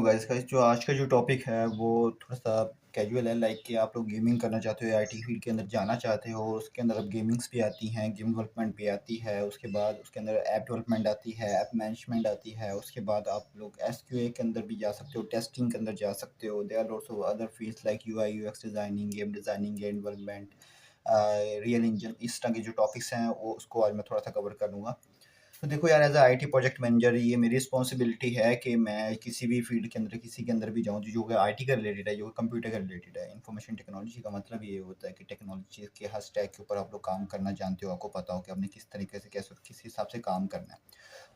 Guys guys जो आज का जो टॉपिक है वो थोड़ा-सा कैजुअल है, लाइक कि आप लोग गेमिंग करना चाहते हो, आईटी फील्ड के अंदर जाना चाहते हो, उसके अंदर अब गेमिंग्स भी आती हैं, गेम डेवलपमेंट भी आती है, उसके बाद उसके अंदर ऐप डेवलपमेंट आती है, ऐप मैनेजमेंट आती है, उसके बाद आप लोग एसक्यूए के अंदर भी जा सकते हो, टेस्टिंग के अंदर जा सकते हो। There are also other fields like UI UX designing, game designing, game development, real engine, इस तरह के जो टॉपिक्स हैं वो उसको आज मैं थोड़ा-सा कवर करूँगा। तो देखो यार, as a IT project manager ये मेरी रिस्पॉन्सिबिलिटी है कि मैं किसी भी फील्ड के अंदर किसी के अंदर भी जाऊँ जो कि आईटी का रिलेटेड है, जो कंप्यूटर का रिलेटेड है। इंफॉर्मेशन टेक्नोलॉजी का मतलब ये होता है कि टेक्नोलॉजी के हर स्टैक के ऊपर आप लोग काम करना जानते हो, आपको पता हो कि आपने किस तरीके से कैसे किस हिसाब से काम करना है।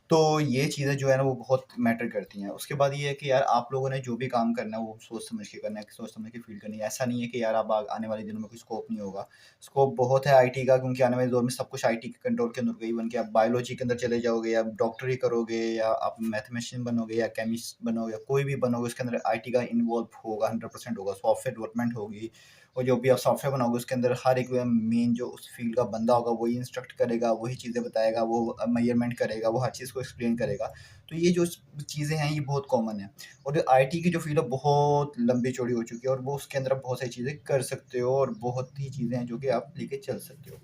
तो ये चीज़ें जो है ना वो बहुत मैटर करती हैं। उसके बाद ये है कि यार आप लोगों ने जो भी काम करना है वो सोच समझ के करना है, सोच समझ के फ़ील करनी है। ऐसा नहीं है कि यार अब आने वाले दिनों में कोई स्कोप नहीं होगा। स्कोप बहुत है आईटी का, क्योंकि आने वाले दौर में सब कुछ आईटी के कंट्रोल के अंदर होगा। इवन कि आप बायोलॉजी के अंदर चले जाओगे या डॉक्टरी करोगे या आप मैथमेटिशियन बनोगे या केमिस्ट बनोगे या कोई भी बनोगे, उसके अंदर आईटी का इन्वॉल्व होगा, 100% होगा। सॉफ्टवेयर डेवलपमेंट होगी और जो भी आप सॉफ्टवेयर बनाओगे उसके अंदर हर एक मेन जो उस फील्ड का बंदा होगा वही इंस्ट्रक्ट करेगा, वही चीज़ें बताएगा, वो मेजरमेंट करेगा, वो हर चीज़ को एक्सप्लेन करेगा। तो ये जो चीज़ें हैं ये बहुत कॉमन है। और आईटी की जो फील्ड है बहुत लंबी चौड़ी हो चुकी है और वो उसके अंदर आप बहुत सारी चीज़ें कर सकते हो और बहुत ही चीज़ें हैं जो कि आप लेके चल सकते हो।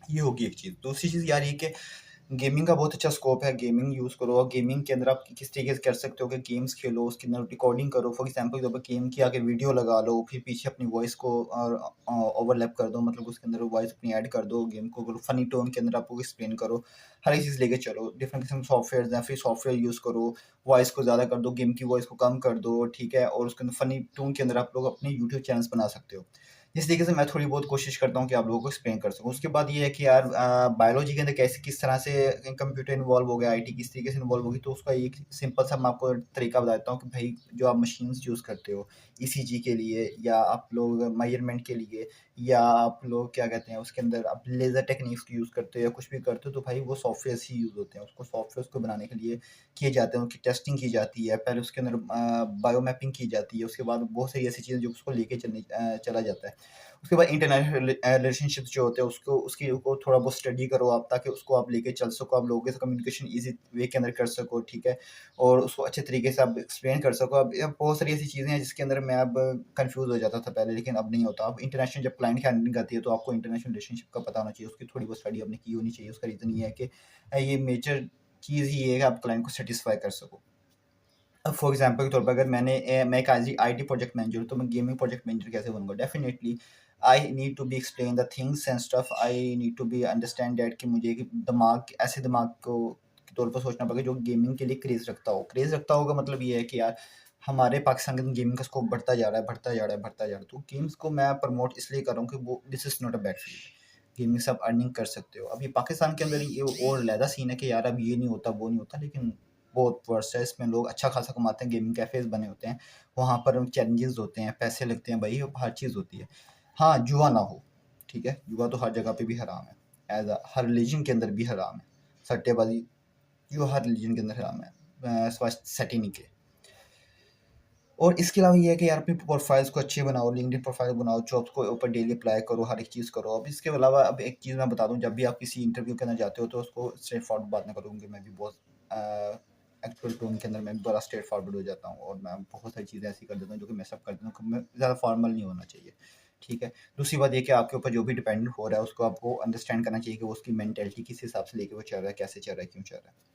ये होगी एक चीज़। दूसरी चीज़ यार ये कि गेमिंग का बहुत अच्छा स्कोप है, गेमिंग यूज़ करो और गेमिंग के अंदर आप किस तरीके से कर सकते हो कि गेम्स खेलो, उसके अंदर रिकॉर्डिंग करो। फॉर एग्ज़ाम्पल के तौर पे गेम की आगे वीडियो लगा लो, फिर पीछे अपनी वॉइस को ओवरलैप कर दो, मतलब उसके अंदर वॉइस अपनी ऐड कर दो, गेम को फ़नी टोन के अंदर आप वो एक्सप्लेन करो, हर एक चीज़ लेके चलो। डिफरेंट किस्म के सॉफ्टवेयर्स हैं, फिर सॉफ्टवेयर यूज़ करो, वॉइस को ज़्यादा कर दो, गेम की वॉइस को कम कर दो, ठीक है? और उसके अंदर फ़नी टोन के अंदर आप लोग अपने यूट्यूब चैनल्स बना सकते हो। इस तरीके से मैं थोड़ी बहुत कोशिश करता हूँ कि आप लोगों को एक्सप्लेन कर सकूँ। उसके बाद ये है कि यार बायोलॉजी के अंदर कैसे किस तरह से कंप्यूटर इन्वॉल्व हो गया, आईटी किस तरीके से इन्वॉल्व होगी, तो उसका एक सिंपल सा मैं आपको तरीका बता देता हूँ कि भाई जो आप मशीन्स यूज़ करते हो ईसीजी के लिए या आप लोग मेजरमेंट के लिए या आप लोग क्या कहते हैं उसके अंदर आप लेज़र टेक्निक्स यूज़ करते हो या कुछ भी करते हो, तो भाई वो सॉफ्टवेयर्स ही यूज़ होते हैं। उसको सॉफ्टवेयर्स को बनाने के लिए किए जाते हैं, उनकी टेस्टिंग की जाती है, पहले उसके अंदर बायो मैपिंग की जाती है, उसके बाद बहुत सारी ऐसी चीज़ें जो उसको लेके चला जाता है। उसके बाद इंटरनेशनल रिलेशनशिप्स जो होते हैं उसको उसकी को थोड़ा बहुत स्टडी करो आप, ताकि उसको आप लेके चल सको, आप लोगों के साथ कम्युनिकेशन ईज़ी वे के अंदर कर सको, ठीक है? और उसको अच्छे तरीके से आप एक्सप्लेन कर सको। अब बहुत सारी ऐसी चीज़ें हैं जिसके अंदर मैं अब कन्फ्यूज़ हो जाता था पहले, लेकिन अब नहीं होता। अब इंटरनेशनल जब क्लाइंट की हैंडलिंग आती है तो आपको इंटरनेशनल रिलेशनशिप का पता होना चाहिए, उसकी थोड़ी बहुत स्टडी आपने की होनी चाहिए। उसका रीज़न ये है कि ये मेजर चीज़ ही ये है कि आप क्लाइंट को सैटिस्फाई कर सको। अब फॉर एग्ज़ाम्पल के तौर पे अगर मैं एक आईटी प्रोजेक्ट मैनेजर हूँ, तो मैं गेमिंग प्रोजेक्ट मैनेजर कैसे बनूँगा? Definitely I need to be explain the things and stuff, I need to be understand that कि मुझे एक ऐसे दिमाग को के तौर पर सोचना पड़ेगा जो गेमिंग के लिए क्रेज़ रखता हो। क्रेज़ रखता होगा मतलब ये है कि यार हमारे पाकिस्तान के अंदर गेमिंग का स्कोप बढ़ता जा रहा है, बढ़ता जा रहा है, बढ़ता जा रहा है। तो गेम्स को मैं प्रमोट इसलिए कर रहा हूँ कि वो this is not a bad field. Gaming से आप अर्निंग कर सकते हो। अभी पाकिस्तान के अंदर ये और अलहदा सीन है कि यार अब ये नहीं होता, वो नहीं होता, लेकिन बहुत वर्स्ट है। इसमें लोग अच्छा खासा कमाते हैं, गेमिंग कैफ़ेज़ बने होते हैं, वहाँ पर चैलेंजेस होते हैं, पैसे लगते हैं भाई, हर चीज़ होती है। हाँ, जुआ ना हो, ठीक है? जुआ तो हर जगह पे भी हराम है, हर रिलीजन के अंदर भी हराम है। सट्टेबाज़ी जो हर रिलीजन के अंदर हराम है, सिवाय सैटेनिक के। और इसके अलावा ये है कि यार अपनी प्रोफाइल्स को अच्छे बनाओ, लिंक्डइन प्रोफाइल बनाओ, जॉब्स को ऊपर डेली अप्लाई करो, हर एक चीज़ करो। अब इसके अलावा अब एक चीज़ मैं बता दूँ, जब भी आप किसी इंटरव्यू के अंदर जाते हो तो उसको स्ट्रेट फॉरवर्ड बात ना करो, क्योंकि मैं भी बहुत एक्चुअल टोन के अंदर मैं भी बड़ा स्ट्रेट फॉरवर्ड हो जाता हूँ और मैं बहुत सारी चीज़ें ऐसी कर देता हूँ जो कि मैं सब कर देता हूँ कि मैं ज़्यादा फॉर्मल नहीं होना चाहिए, ठीक है? दूसरी बात ये कि आपके ऊपर जो भी डिपेंड हो रहा है उसको आपको अंडरस्टैंड करना चाहिए कि वो उसकी मेंटालिटी किस हिसाब से लेके वो चल रहा है, कैसे चल रहा है, क्यों चल रहा है।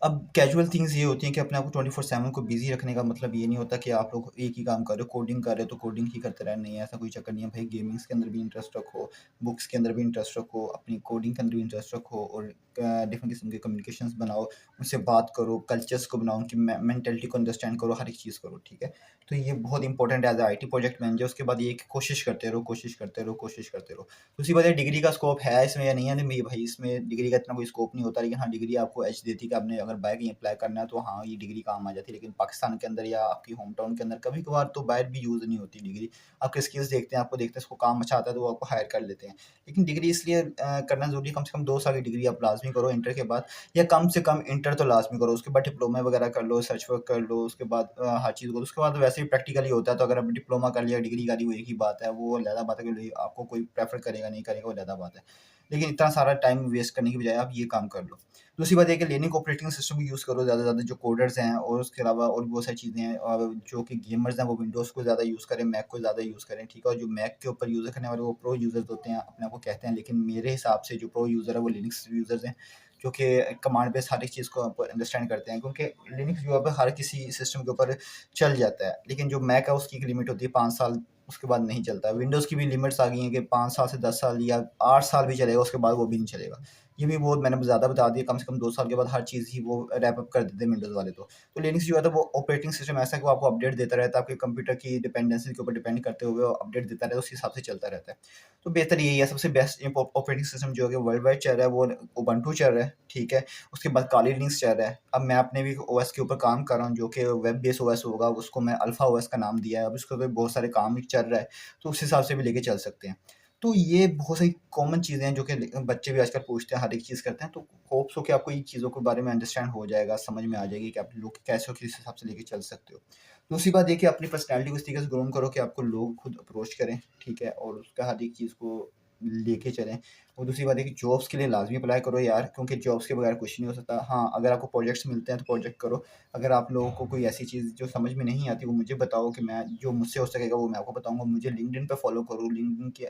अब कैजुअल थिंग्स ये होती हैं कि अपने आप को 24/7 को बिज़ी रखने का मतलब ये नहीं होता कि आप लोग एक ही काम कर रहे हो, कोडिंग कर रहे हो तो कोडिंग ही करते रहना, नहीं है, ऐसा कोई चक्कर नहीं है भाई। गेमिंग्स के अंदर भी इंटरेस्ट रखो, बुक्स के अंदर भी इंटरेस्ट रखो, अपनी कोडिंग के अंदर भी इंटरेस्ट रखो और डिफरेंट किस्म के कम्युनिकेशंस बनाओ, उनसे बात करो, कल्चर्स को बनाओ, उनकी मेंटालिटी को अंडरस्टैंड करो, हर एक चीज़ करो, ठीक है? तो ये बहुत इंपॉर्टेंट है एज आईटी प्रोजेक्ट मैनेजर। उसके बाद ये कि कोशिश करते रहो, कोशिश करते रहो, कोशिश करते रहो। दूसरी बात है, डिग्री का स्कोप है इसमें या नहीं है? नहीं भाई, इसमें डिग्री का इतना कोई स्कोप नहीं होता, लेकिन हाँ, डिग्री आपको एज देती है कि आपने अगर बाहर कहीं अप्लाई करना है तो हाँ, ये डिग्री काम आ जाती है। लेकिन पाकिस्तान के अंदर या आपकी होम टाउन के अंदर कभी-कभार तो बाहर भी यूज़ नहीं होती डिग्री। आपके स्किल्स देखते हैं, आपको देखते हैं, उसको काम अच्छा आता है तो वो आपको हायर कर लेते हैं। लेकिन डिग्री इसलिए करना ज़रूरी है, कम से कम 2 साल की डिग्री आप लाज़मी करो इंटर के बाद, या कम से कम इंटर तो लाज़मी करो। उसके बाद डिप्लोमा वगैरह कर लो, सर्च वर्क कर लो, उसके बाद हर चीज़ करो। उसके बाद वैसे भी प्रैक्टिकल ही होता है, तो अगर आपने डिप्लोमा कर लिया, डिग्री कर ली, वो एक ही बात है। वो अलग बात है कि आपको कोई प्रेफ़र करेगा, नहीं करेगा, वो अलग बात है। लेकिन इतना सारा टाइम वेस्ट करने की बजाय आप ये काम कर लो। दूसरी बात ये है कि लिनक्स ऑपरेटिंग सिस्टम को यूज़ करो ज़्यादा से ज़्यादा, जो कोडर्स हैं और उसके अलावा और भी बहुत सारी चीज़ें हैं, और जो कि गेमर्स हैं वो विंडोज़ को ज़्यादा यूज़ करें, मैक को ज़्यादा यूज़ करें, ठीक है? और जो मैक के ऊपर यूज़र करने वाले वो प्रो यूज़र्स होते हैं, अपने आप को कहते हैं, लेकिन मेरे हिसाब से जो प्रो यूज़र है वो लिनक्स यूज़र्स हैं, जो कि कमांड बेस हर एक चीज़ को अंडरस्टैंड करते हैं, क्योंकि लिनक्स जो है हर किसी सिस्टम के ऊपर चल जाता है। लेकिन जो मैक है उसकी एक लिमिट होती है 5 साल, उसके बाद नहीं चलता। विंडोज़ की भी लिमिट्स आ गई हैं कि 5 साल से 10 साल या 8 साल भी चलेगा, उसके बाद वो भी नहीं चलेगा। ये भी बहुत मैंने ज़्यादा बता दिया, कम से कम 2 साल के बाद हर चीज़ ही वो रैप अप कर देते हैं विंडोज़ वाले तो। तो लिनक्स जो है तो वो ऑपरेटिंग सिस्टम ऐसा है कि वो आपको अपडेट देता रहता है, आपके कंप्यूटर की डिपेंडेंसी के ऊपर डिपेंड करते हुए वो अपडेट देता रहता है, उस हिसाब से चलता रहता है। तो बेहतर यही है, सबसे बेस्ट ऑपरेटिंग सिस्टम जो है वर्ल्ड वाइड चल रहा है वो उबंटू चल रहा है, ठीक है? उसके बाद काली लिनक्स चल रहा है। अब मैं अपने भी ओएस के ऊपर काम कर रहा हूँ जो कि वेब बेस्ड ओएस होगा, उसको मैं अल्फा ओएस का नाम दिया है। अब उसके ऊपर बहुत सारे काम भी चल रहा है, तो उस हिसाब से भी लेके चल सकते हैं। तो ये बहुत सारी कॉमन चीज़ें हैं जो कि बच्चे भी आजकल पूछते हैं, हर एक चीज़ करते हैं। तो होप्स हो कि आपको इन चीज़ों के बारे में अंडरस्टैंड हो जाएगा, समझ में आ जाएगी कि आप लोग कैसे किस हिसाब से लेके चल सकते हो। दूसरी बात ये कि अपनी पर्सनैलिटी को इस तरीके से ग्रूम करो कि आपको लोग खुद अप्रोच करें, ठीक है? और उसका हर एक चीज़ को लेके चलें। और दूसरी बात है कि जॉब्स के लिए लाज़मी अप्लाई करो यार, क्योंकि जॉब्स के बगैर कुछ नहीं हो सकता। हाँ, अगर आपको प्रोजेक्ट्स मिलते हैं तो प्रोजेक्ट करो। अगर आप लोगों को कोई ऐसी चीज़ जो समझ में नहीं आती वो मुझे बताओ, कि मैं जो मुझसे हो सकेगा वो मैं आपको बताऊँगा। मुझे लिंक्डइन पे फॉलो करो, लिंक्डइन के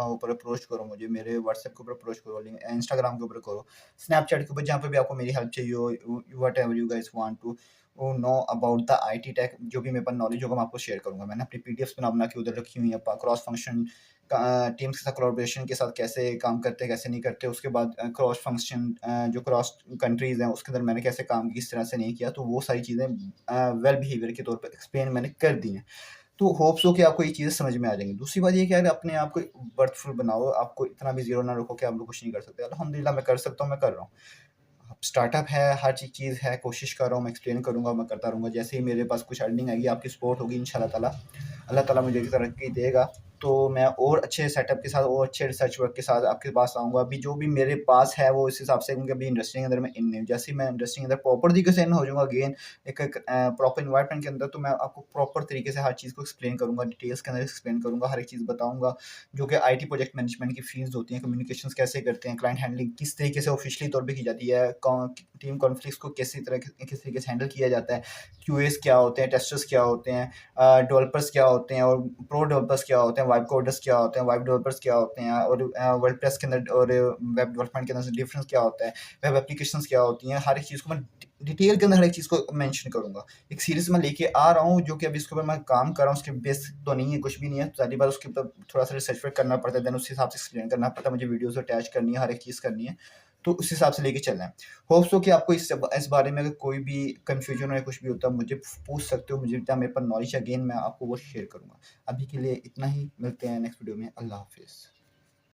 ऊपर अप्रोच करो मुझे, मेरे व्हाट्सएप के ऊपर अप्रोच करो, इंस्टाग्राम के ऊपर करो, स्नैपचैट के ऊपर, जहाँ पे भी आपको मेरी हेल्प चाहिए हो, whatever you guys want to know about the IT tech, जो भी मेरे पास नॉलेज होगा मैं आपको शेयर करूँगा। मैंने अपनी पीडीएफ्स बना के उधर रखी हुई हैं, क्रॉस फंक्शन टीम्स के साथ कोलैबोरेशन के साथ कैसे काम करते हैं, कैसे नहीं करते। उसके बाद क्रॉस फंक्शन जो क्रॉस कंट्रीज़ हैं उसके अंदर मैंने कैसे काम किस तरह से नहीं किया, तो वो सारी चीज़ें वेल बिहेवियर के तौर पे एक्सप्लेन मैंने कर दी हैं। तो होप्स हो कि आपको ये चीज़ें समझ में आ जाएँगी। दूसरी बात ये है कि यार अपने आप को बर्थफुल बनाओ, आपको इतना भी ज़ीरो ना रखो कि आप लोग कुछ नहीं कर सकते। अल्हम्दुलिल्लाह मैं कर सकता हूँ, मैं कर रहा हूँ। अब स्टार्टअप है, हर चीज़ है, कोशिश कर रहा हूँ, मैं एक्सप्लेन करूँगा, मैं करता रहूँगा। जैसे ही मेरे पास कुछ अर्निंग आएगी, आपकी सपोर्ट होगी इंशाअल्लाह ताला, अल्लाह ताला मुझे तरक्की देगा, तो मैं और अच्छे सेटअप के साथ और अच्छे रिसर्च वर्क के साथ आपके पास आऊँगा। अभी जो भी मेरे पास है वो इस हिसाब से, क्योंकि अभी इंडस्ट्री के अंदर मैं इन नहीं हूँ। जैसे ही मैं इंडस्ट्री के अंदर प्रॉपर तरीके से इन हो जाऊँगा अगेन, एक प्रॉपर एनवायरनमेंट के अंदर, तो मैं आपको प्रॉपर तरीके से हर चीज़ को एक्सप्लेन करूँगा, डिटेल्स के अंदर एक्सप्लेन करूँगा, हर एक चीज़ बताऊँगा। जो कि आईटी प्रोजेक्ट मैनेजमेंट की फील्ड्स होती हैं, कम्युनिकेशंस कैसे करते हैं, क्लाइंट हैंडलिंग किस तरीके से ऑफिशियली तौर पे की जाती है, टीम कॉन्फ्लिक्ट्स को किस तरीके से हैंडल किया जाता है, क्यूएस क्या होते हैं, टेस्टर्स क्या होते हैं, डेवलपर्स क्या होते हैं, और प्रो डेवलपर्स क्या होते हैं, वाइब कोडर्स क्या होते हैं, वाइब डेवलपर्स क्या होते हैं, और वर्डप्रेस के अंदर और वेब डेवलपमेंट के अंदर डिफरेंस क्या होता है, वेब एप्लीकेशंस क्या होती हैं, हर एक चीज़ को मैं डिटेल के अंदर हर एक चीज़ को मेंशन करूँगा। एक सीरीज़ मैं लेके आ रहा हूँ जो कि अभी इसके ऊपर मैं काम कर रहा हूँ, उसके बेस तो नहीं है, कुछ भी नहीं है। तो पहली बार उसके ऊपर थोड़ा-सा रिसर्च वर्क करना पड़ता है, देन उस हिसाब से एक्सप्लेन करना पड़ता है, मुझे वीडियोज़ अटैच करनी है, हर एक चीज़ करनी है। तो उस हिसाब से लेके चलना है। होप्स हो कि आपको इस बारे में अगर कोई भी कन्फ्यूज़न हो या कुछ भी होता है, मुझे पूछ सकते हो, मुझे जितना मेरे पास नॉलेज है अगेन मैं आपको वो शेयर करूँगा। अभी के लिए इतना ही, मिलते हैं नेक्स्ट वीडियो में। अल्लाह हाफ़िज़।